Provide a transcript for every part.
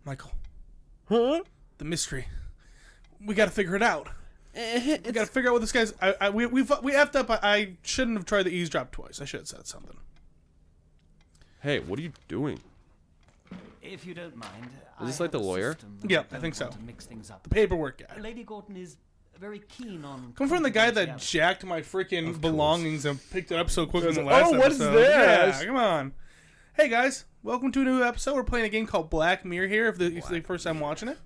Michael. Huh? The mystery. We got to figure it out. We got to figure out what this guy's... we effed up. I shouldn't have tried the eavesdrop twice. I should have said something. Hey, what are you doing? If you don't mind, Is this like the lawyer? Yeah, I think so. The paperwork guy. Lady Gorton is very keen on. Come from the guy that jacked my freaking belongings and picked it up so quick in the Oh, last episode. what is this? Yeah, come on. Hey guys, welcome to a new episode. We're playing a game called Black Mirror here. If it's the first time watching it,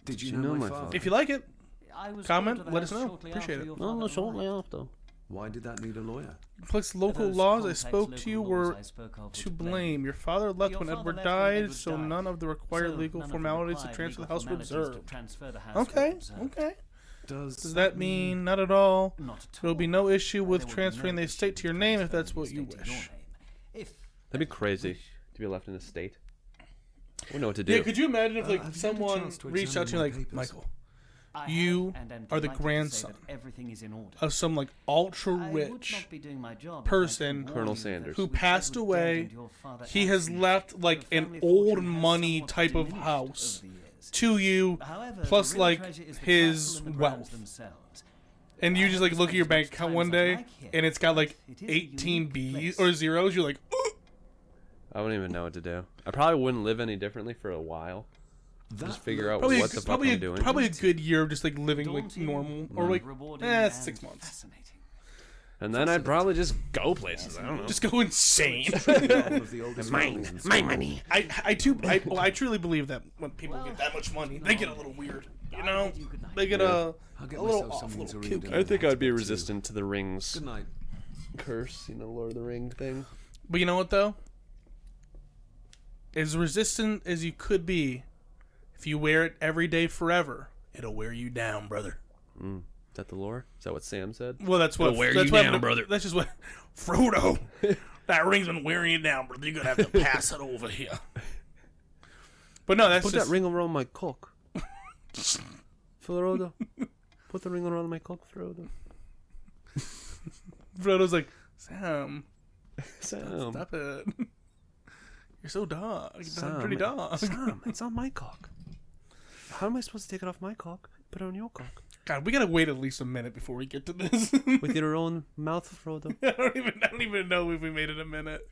did you know my father? if you like it, I was comment, called to the let us house know. shortly Appreciate after it. your father Shortly arrived. after. Why did that need a lawyer? plus local Those laws I complex spoke local to you laws were I spoke of to were blame. Your father left Your when father Edward left when died, Edward so died. none of the required So legal none of the formalities to required transfer the legal house were formalities to observed. transfer the house were Okay, observed. okay. Does Does that mean not at all? Not at There will be all. no issue with There will be transferring no the estate to your issue name with if that's what transferring you the estate to wish. your name. If That'd be crazy to be left in a state. We know what to do. Yeah, could you imagine if have you had a someone chance to reached out to you examine my like, papers? Michael, I You have, and am are the delighted to say grandson that everything is in order. of some like ultra I would rich not be doing my job if I person, didn't warn Colonel you that Sanders, who with passed Edward away, dead and your father he has absent, left like the an family old fortune has money somewhat type of diminished house over the years. to you, However, plus the real like treasure is the his castle and the grounds wealth. themselves. And you I just like haven't look at your spent bank much account time one as I'd day like here, and it's got like but it is a 18 unique B's place. or zeros. You're like, "Ugh." I wouldn't even know what to do. I probably wouldn't live any differently for a while. Just figure out probably what the fuck I'm doing. probably a good year of just like living like Daunting, normal or like rewarding, it's and 6 months. Fascinating. And then I'd probably just go places. I don't know. Just go insane. My money. I truly believe that when people Well, get that much money, you they know, get a little weird. You I know, bid you good night. they get Yeah. I'll get a little myself off, something little to read. kooky. I think I'd be Too. resistant to the rings Good night. curse, Lord of the Ring thing. But you know what though? As resistant as you could be, if you wear it every day forever, it'll wear you down, brother. Is that the lore? Is that what Sam said? Well, that's what. It'll wear that's you what down, brother. That's just what Frodo. That ring's been wearing you down, brother. You're gonna have to pass it over here. But no, that's Put just that ring around my cock. Frodo. Put the ring around my cock, Frodo. Frodo's like, Sam, Sam. stop it. You're so dark. You're Sam, pretty dark. Sam, it's on my cock. How am I supposed to take it off my cock? Put it on your cock. God, we gotta wait at least a minute before we get to this. With your own mouth, Frodo. I don't even know if we made it a minute.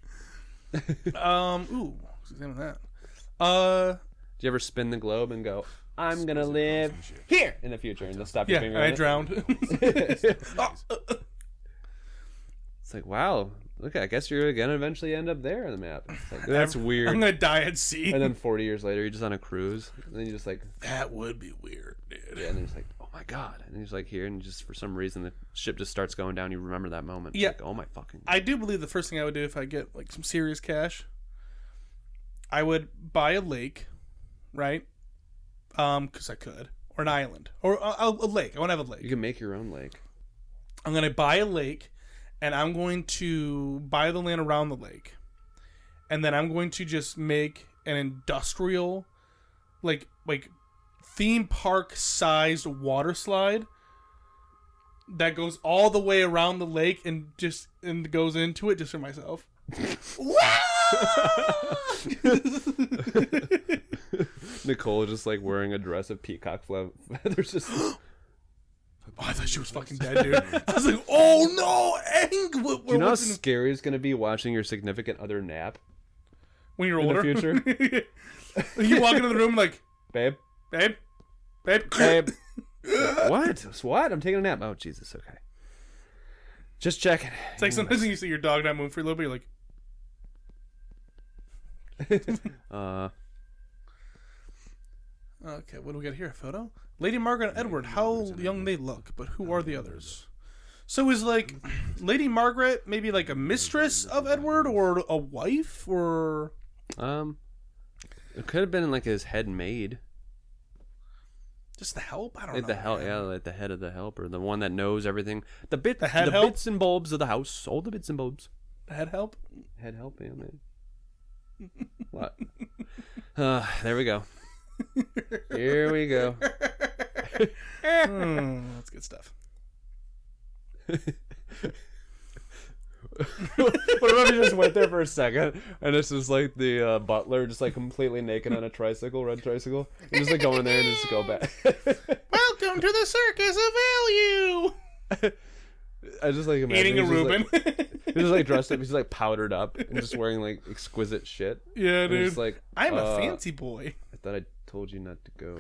Ooh, let's examine that. Do you ever spin the globe and go, I'm gonna live here in the future, and just stop your Yeah, finger and I on it? drowned. It's like, wow, look, I guess you're gonna eventually end up there on the map. It's like, that's weird. I'm gonna die at sea. And then 40 years later, you're just on a cruise, and then you just like, That would be weird, dude. yeah, and then it's like, oh my god, and he's like here, and just for some reason the ship just starts going down. You remember that moment? It's Yeah. like, oh my fucking. I do believe the first thing I would do if I get like some serious cash, I would buy a lake, right? Because I could, or an island, or a lake. I want to have a lake. You can make your own lake. I'm gonna buy a lake, and I'm going to buy the land around the lake, and then I'm going to just make an industrial, like theme park sized water slide that goes all the way around the lake and goes into it just for myself. Nicole just like wearing a dress of peacock feathers. Just Oh, I thought she was fucking dead, dude. I was like, oh no, Ang! do you know how scary it's gonna be watching your significant other nap when you're in older? the future? You walk into the room like, Babe, babe. babe. What? What? I'm taking a nap. Oh Jesus. Okay. Just checking. It's like sometimes when you see your dog not move for a little bit, you're like, okay, what do we got here? A photo? Lady Margaret and Edward, how young they look, but who are the others? So is like Lady Margaret maybe like a mistress of Edward or a wife or it could have been like his head maid. just the help? I don't Like know. the help, man. yeah, like the head of the help, or the one that knows everything. The head help? bits and bulbs of the house, all the bits and bulbs. The head help? Head help, yeah, man. What? There we go. Here we go. That's good stuff. What if you just went there for a second and it's just like the butler just like completely naked on a tricycle, red tricycle. You just like go in there and just go back. Welcome to the circus of value. I just like imagine Eating a he's Reuben. Just, like, he's just like dressed up. He's like powdered up and just wearing like exquisite shit. Yeah, And dude. he's like, I'm a fancy boy. I thought I told you not to go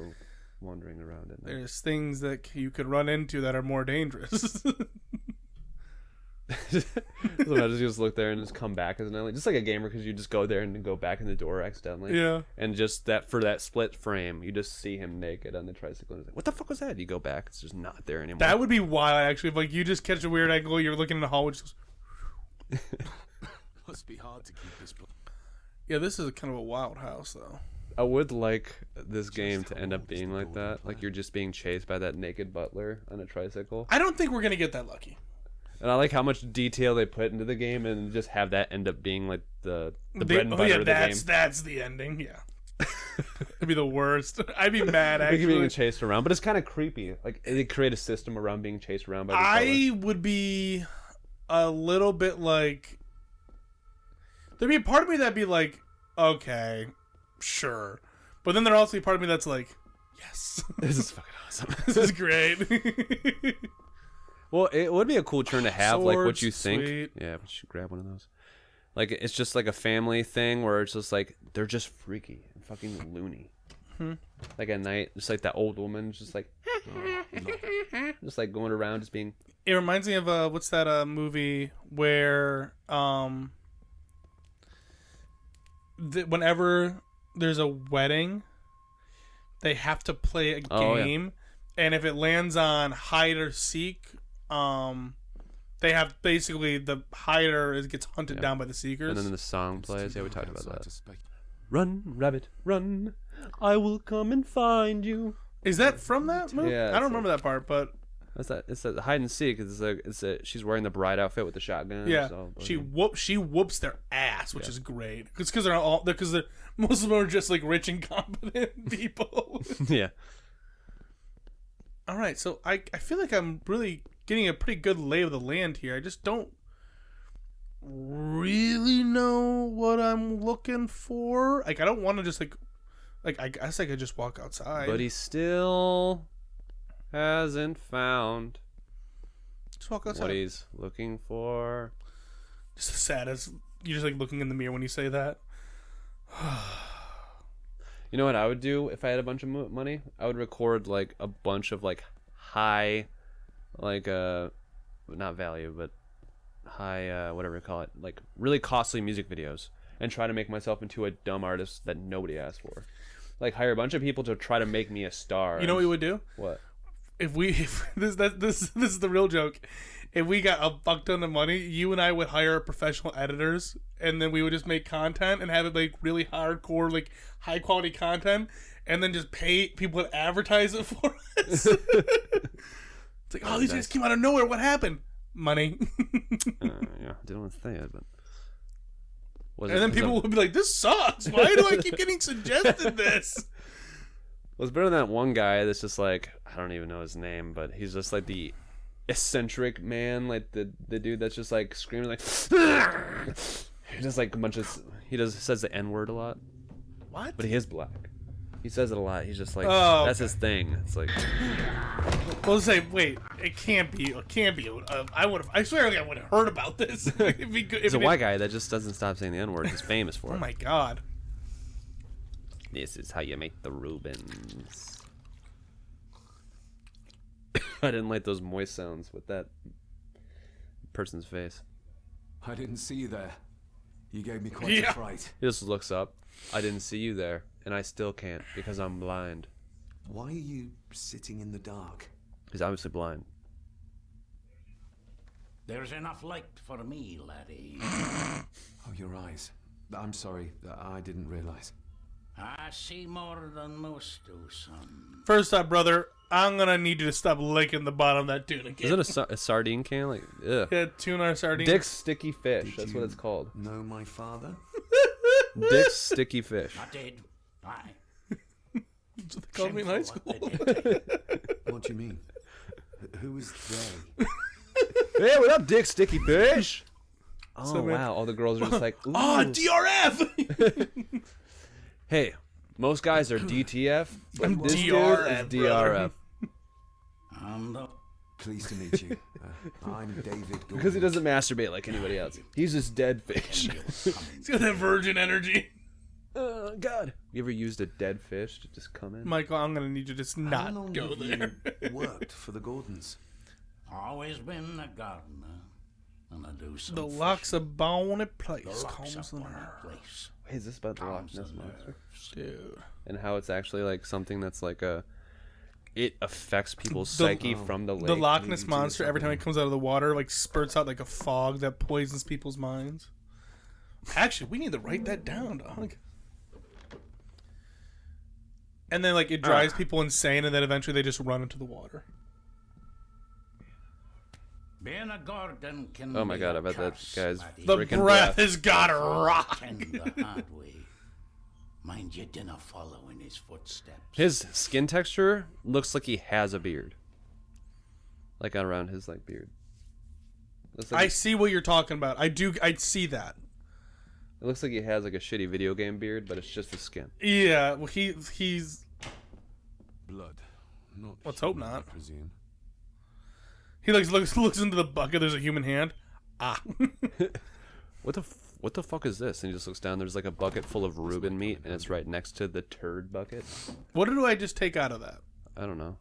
wandering around at night. There's things that you could run into that are more dangerous. So I just look there and just come back as an alien, just like a gamer, because you just go there and then go back in the door accidentally. Yeah. And just that for that split frame, you just see him naked on the tricycle. And it's like, what the fuck was that? You go back, it's just not there anymore. That would be wild, actually. If like you just catch a weird angle, you're looking in the hall, which goes. Must be hard to keep this. Yeah, this is kind of a wild house, though. I would like this game to end up being like that, like you're just being chased by that naked butler on a tricycle. I don't think we're gonna get that lucky. And I like how much detail they put into the game, and just have that end up being like the bread and butter of the game. That's the ending. Yeah, it'd be the worst. I'd be mad. Like Actually, being chased around, but it's kind of creepy. Like they create a system around being chased around by the I would be a little bit like. There'd be a part of me that'd be like, okay, sure, but then there'd also be a part of me that's like, yes, This is fucking awesome. this is great. Well, it would be a cool turn to have, like what you think. Sweet. Yeah, we should grab one of those. Like it's just like a family thing where it's just like they're just freaky and fucking loony. Like at night, just like that old woman, just like, just like going around, just being. It reminds me of what's that movie where whenever there's a wedding, they have to play a game, and if it lands on hide or seek, they have basically the hider gets hunted down by the seekers. And then the song plays. Yeah, we talked about that. Run, rabbit, run! I will come and find you. Is that from that movie? Yeah, I don't remember that part, but that's that. It's that hide and seek. She's wearing the bride outfit with the shotgun. yeah, So, she whoops their ass, which is great. It's because they're most of them are just like rich and competent people. Yeah. All right, so I feel like I'm really getting a pretty good lay of the land here. I just don't really know what I'm looking for. Like I don't want to just like I guess I could just walk outside. But he still hasn't found just walk outside. what he's looking for. Just the saddest. You're just like looking in the mirror when you say that. You know what I would do if I had a bunch of money? I would record like a bunch of like high, like not value, but high whatever you call it, like really costly music videos, and try to make myself into a dumb artist that nobody asked for. Like hire a bunch of people to try to make me a star. You know what we would do? What? If this is the real joke. If we got a fuck ton of money, you and I would hire professional editors, and then we would just make content and have it like really hardcore, like high quality content, and then just pay people to advertise it for us. It's like, oh, these guys came out of nowhere. What happened? Money. Yeah, didn't want to say it, but. And then people would be like, this sucks. Why do I keep getting suggested this? Well, it's better than that one guy that's just like, I don't even know his name, but he's just like the eccentric man, like the dude that's just like screaming like he does like a bunch of says the N-word a lot. What? But he is black. He says it a lot. He's just like that's his thing. It's like well, say wait, it can't be. I swear I would have heard about this. He's a white guy that just doesn't stop saying the N-word. He's famous for it. Oh my god. This is how you make the Reubens. I didn't like those moist sounds with that person's face. I didn't see you there. You gave me quite a fright. He just looks up. I didn't see you there, and I still can't because I'm blind. Why are you sitting in the dark? He's obviously blind. There's enough light for me, laddie. Oh, your eyes. I'm sorry. I didn't realize. I see more than most do, son. First up, brother, I'm gonna need you to stop licking the bottom of that tuna can. Is it a sardine can? Like, ugh. Yeah, tuna or sardine. Dick's Sticky Fish. Did That's what you it's called. Know my father? Dick's Sticky Fish. I did. Aye. That's what they called me in high Shameful school. what they did. What do you mean? Who is they? Hey, what up, Dick Sticky Fish? Oh So, wow! All the girls are just like, ooh. Ah, DRF. Hey, most guys are DTF, but I'm this DRF, dude is DRF. And Pleased to meet you. I'm David Gordon. Because he doesn't masturbate like anybody else. He's just dead fish. He's got that virgin energy. Oh God! You ever used a dead fish to just come in? Michael, I'm gonna need you to just How not long go have there. you worked for the Gordons? always been a gardener. And I do some The fishing. lock's a bony The place. lock's Calms the up on nerve. a place. Wait, is this about the Loch Calms Ness the monster? nerves. Dude. And how it's actually like something that's like a, it affects people's The- psyche from the lake. The Loch Ness leads to monster, every time it something. comes out of the water, like spurts out like a fog that poisons people's minds. Actually, we need to write that down, dog. And then like it drives people insane, and then eventually they just run into the water. Being a garden can Oh my be God, a I bet that curse, guy's laddie. The Freaking breath breath. has got to rock. Tend the hard way. Mind you, dinna follow in his footsteps. His skin texture looks like he has a beard, like around his like beard. Looks like I see what you're talking about. I see that. it looks like he has like a shitty video game beard, but it's just the skin. Yeah, well he's Blood. Not Let's hope human, not. I presume. he looks into the bucket. There's a human hand. Ah. What the fuck is this? And he just looks down. There's like a bucket full of Reuben meat, and it's right next to the turd bucket. What did I just take out of that? I don't know.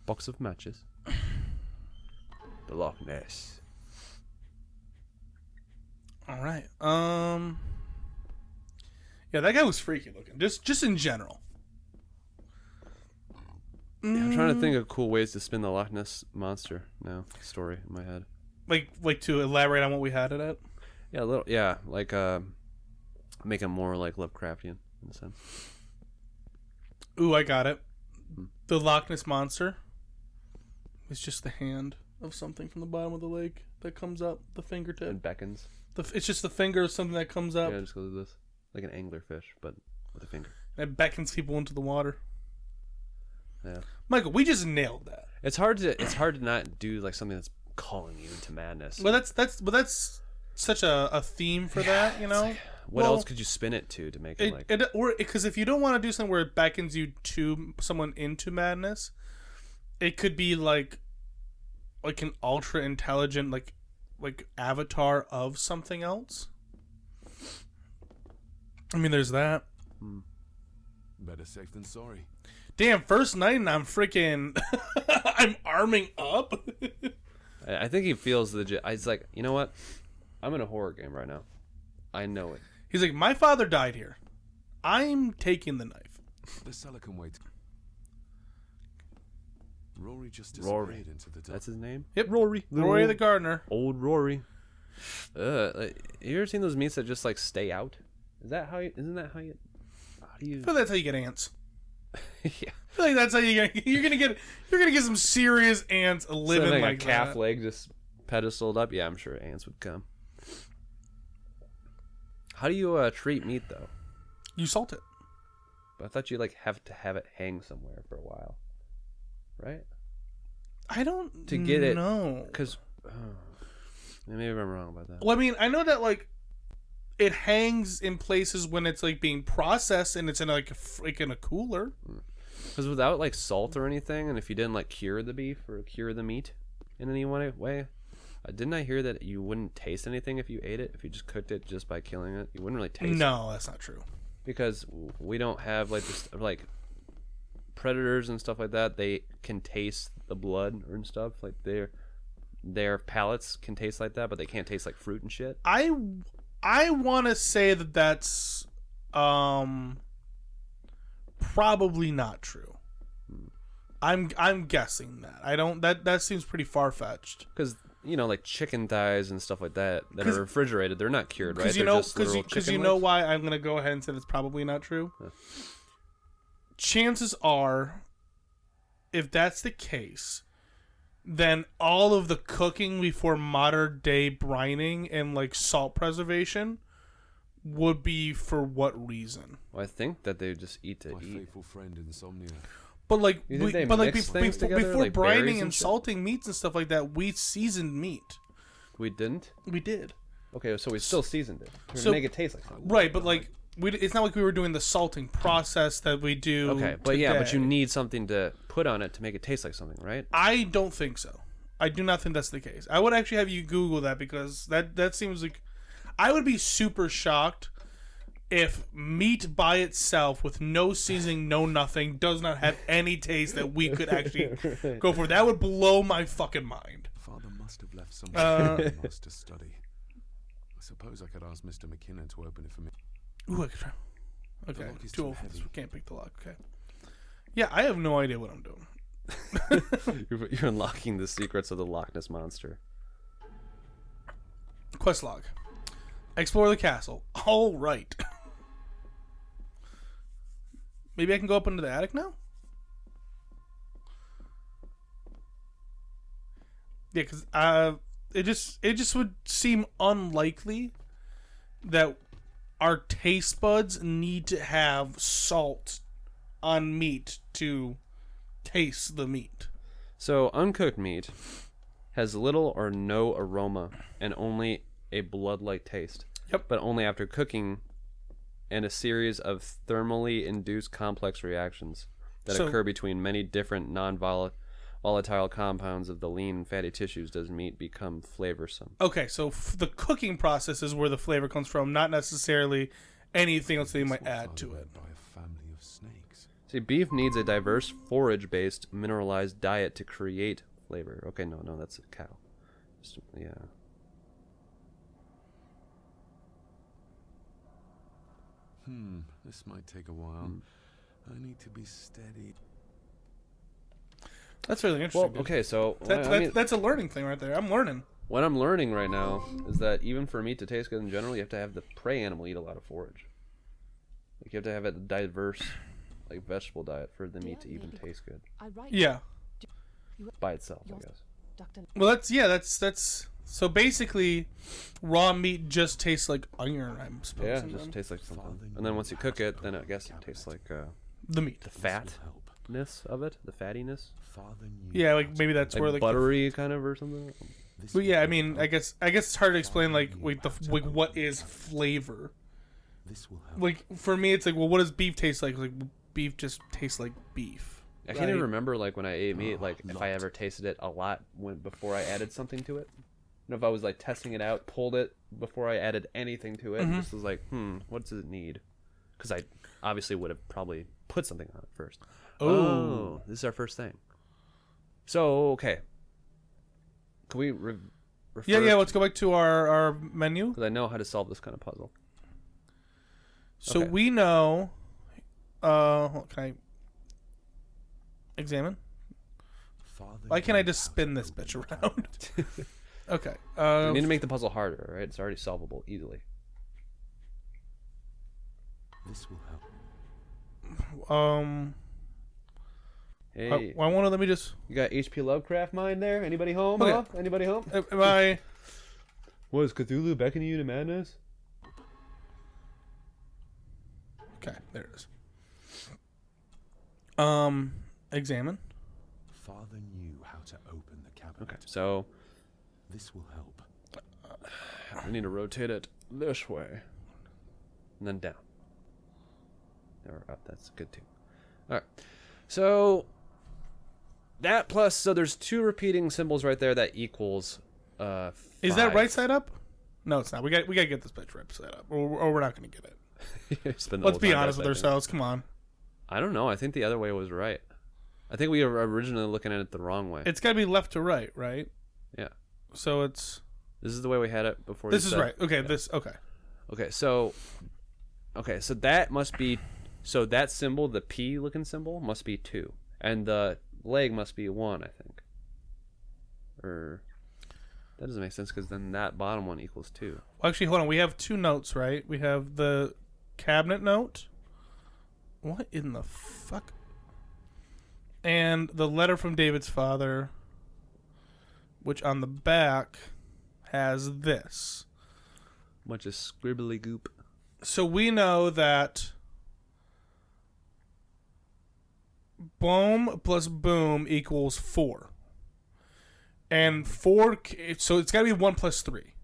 Box of matches. The Loch Ness. All right. Yeah, that guy was freaky looking. Just in general. Yeah, I'm trying to think of cool ways to spin the Loch Ness monster now story in my head. Like to elaborate on what we had it at. Yeah, a little. Yeah, like make him more like Lovecraftian in a sense. Ooh, I got it. The Loch Ness monster is just the hand of something from the bottom of the lake that comes up, the fingertip. And beckons. It's just the finger of something that comes up Yeah, just goes like this, like an anglerfish, but with a finger. and it beckons people into the water. Yeah. Michael, we just nailed that. It's hard to not do like something that's calling you into madness. Well, that's such a theme for that, you know. What Well, else could you spin it to make it like? Or because if you don't want to do something where it beckons you to someone into madness, it could be like an ultra intelligent like avatar of something else. I mean, there's that. Better safe than sorry. Damn, first night and I'm freaking I'm arming up. I think he feels legit. He's like, you know what? I'm in a horror game right now. I know it. He's like, my father died here. I'm taking the knife. The cellar can wait. Rory just Rory. disappeared into the dark. That's his name. Yep, Rory. Rory the gardener. Old Rory. You ever seen those meats that just like stay out? Isn't that how you? How do you? I feel that's how you get ants. Yeah. I feel like that's how you're gonna get some serious ants living Something like a calf that. leg just pedestaled up. Yeah, I'm sure ants would come. How do you treat meat though? You salt it. But I thought you like have to have it hang somewhere for a while, right? I don't To get it- know. Because maybe I'm wrong about that. Well, I mean, I know that like it hangs in places when it's like being processed and it's in like in a cooler. Because without like salt or anything, and if you didn't like cure the beef or cure the meat in any way, didn't I hear that you wouldn't taste anything if you ate it? If you just cooked it just by killing it, you wouldn't really taste it. No, that's not true. Because we don't have like just like predators and stuff like that. They can taste the blood and stuff. Like their palates can taste like that, but they can't taste like fruit and shit. I want to say that that's probably not true. I'm guessing that. I don't that seems pretty far-fetched. Because like chicken thighs and stuff like that that are refrigerated, they're not cured, right? Because you They're know, just literal because chicken you know legs. why I'm gonna go ahead and say that's probably not true. Chances are, if that's the case, then all of the cooking before modern day brining and like salt preservation would be for what reason? Well, I think that they just eat to My eat. faithful friend Insomnia. But like, You think they mix things together, before like berries brining and and shit? salting meats and stuff like that, we seasoned meat. We didn't? We did. Okay, so we still seasoned it to So- make it taste like something. Right, but like it's not like we were doing the salting process that we do. Okay, but yeah, but you today. need something to put on it to make it taste like something, right? I don't think so. I do not think that's the case. I would actually have you Google that because that seems like I would be super shocked if meat by itself with no seasoning, no nothing, does not have any taste that we could actually go for. That would blow my fucking mind. Father must have left some for us to study. I suppose I could ask Mr. McKinnon to open it for me. Ooh, I could try. Okay, lock is too too old for this. heavy. We can't pick the lock. Okay. Yeah, I have no idea what I'm doing. You're unlocking the secrets of the Loch Ness Monster. Quest log. Explore the castle. All right. Maybe I can go up into the attic now? Yeah, because it just would seem unlikely that our taste buds need to have salt on meat to taste the meat. So uncooked meat has little or no aroma and only a blood-like taste. Yep. But only after cooking and a series of thermally induced complex reactions that So- occur between many different non-volatile compounds of the lean and fatty tissues does meat become flavorsome. Okay, so the cooking process is where the flavor comes from, not necessarily anything else that you might add to it. By a family of snakes. See, beef needs a diverse forage-based mineralized diet to create flavor. Okay, no, that's a cow. Yeah. This might take a while. I need to be steady. That's really Well, interesting. dude. okay, so That's a learning thing right there. I'm learning. what I'm learning right now is that even for meat to taste good in general, you have to have the prey animal eat a lot of forage. Like you have to have a diverse, like vegetable diet for the meat to even taste good Yeah. by itself, I guess. Well, that's so basically, raw meat just tastes like iron. I'm supposing. Yeah, it then. just tastes like something. And then once you cook it, then I guess it tastes like the meat. the fatness of it, the fattiness, Father knew Yeah, like maybe that's like where like. buttery kind of or something. But yeah, I mean, I guess it's hard to explain like what is flavor. this will help. Like for me, it's like, well, what does beef taste like? Like beef just tastes like beef. I can't even Right. remember like when I ate meat, like if I ever tasted it a lot before I added something to it. You know, if I was like testing it out, pulled it before I added anything to it, and just was like, what does it need? Because I obviously would have probably put something on it first. Oh, this is our first thing. So okay, can we refer? Yeah. Let's go back to our menu. Because I know how to solve this kind of puzzle. So Okay. we know. Can I examine? Father Why can't I knew just how to spin this open bitch the around? cabinet. Okay. We need to make the puzzle harder, right? It's already solvable easily. This will help. Hey, I want to let me just. you got HP Lovecraft mind there? Anybody home? Okay. Huh? Anybody home? Am I? What is Cthulhu beckoning you to madness? Okay, there it is. Examine. Father knew how to open the cabinet. Okay, so This will help. I need to rotate it this way, and then down. Or up. That's good too. All right. So that plus, so there's two repeating symbols right there that equals. Is that 5. right side up? No, it's not. We got to get this bitch right side up, or we're not going to get it. Spend the Let's whole be time honest with dissecting it. ourselves. Come on. I don't know. I think the other way was right. I think we were originally looking at it the wrong way. It's got to be left to right, right? Yeah. So it's. This is the way we had it before. This you is said- right. Okay. Yeah. This. Okay. Okay. So that must be. So that symbol, the P looking symbol, must be 2, and the leg must be 1. I think. Or that doesn't make sense because then that bottom one equals 2. Well, actually, hold on. We have 2 notes, right? We have the cabinet note. What in the fuck? And the letter from David's father, which on the back has this. Bunch of scribbly goop. So we know that boom plus boom equals 4. And 4, so it's got to be 1 plus 3.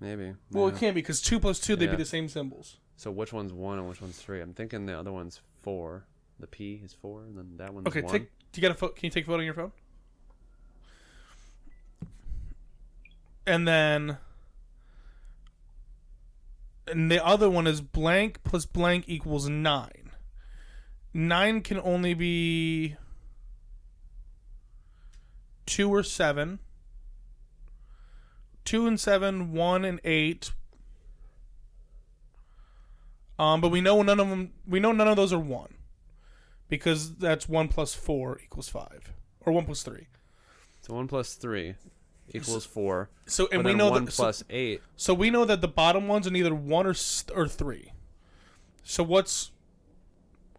Maybe. Well, Yeah. it can't be because 2 plus 2, they'd be Yeah. the same symbols. So which one's 1 and which one's 3? I'm thinking the other one's 4. The P is 4, and then that one's Okay, 1. can you take a photo on your phone? And then the other one is blank plus blank equals 9. 9 can only be 2 or 7. 2 and 7, 1 and 8. But we know none of those are 1. Because that's 1 plus 4 equals 5. Or 1 plus 3. So 1 plus 3 equals 4. So and but we then know 1 that plus 8. So we know that the bottom ones are either 1 or 3. So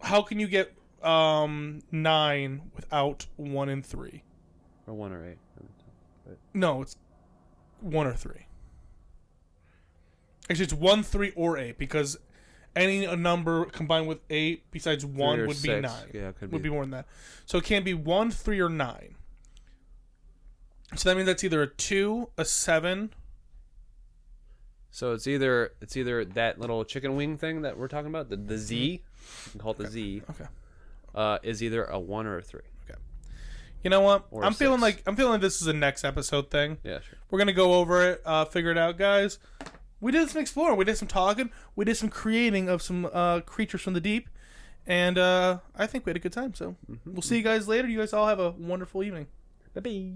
how can you get 9 without 1 and 3? Or 1 or 8. No, it's 1 or 3. Actually, it's 1, 3, or 8 because any number combined with 8 besides 1 or would be 6. 9. Yeah, it could would be. be more than that. So it can't be 1, 3, or 9. So that means that's either a 2, a 7. So it's either that little chicken wing thing that we're talking about, the Z. You can call it the Z. Okay. Is either a 1 or a 3. You know what? Or I'm feeling 6. like this is a next episode thing. Yeah, sure. We're gonna go over it, figure it out, guys. We did some exploring, we did some talking, we did some creating of some creatures from the deep, and I think we had a good time. So we'll see you guys later. You guys all have a wonderful evening. Bye-bye.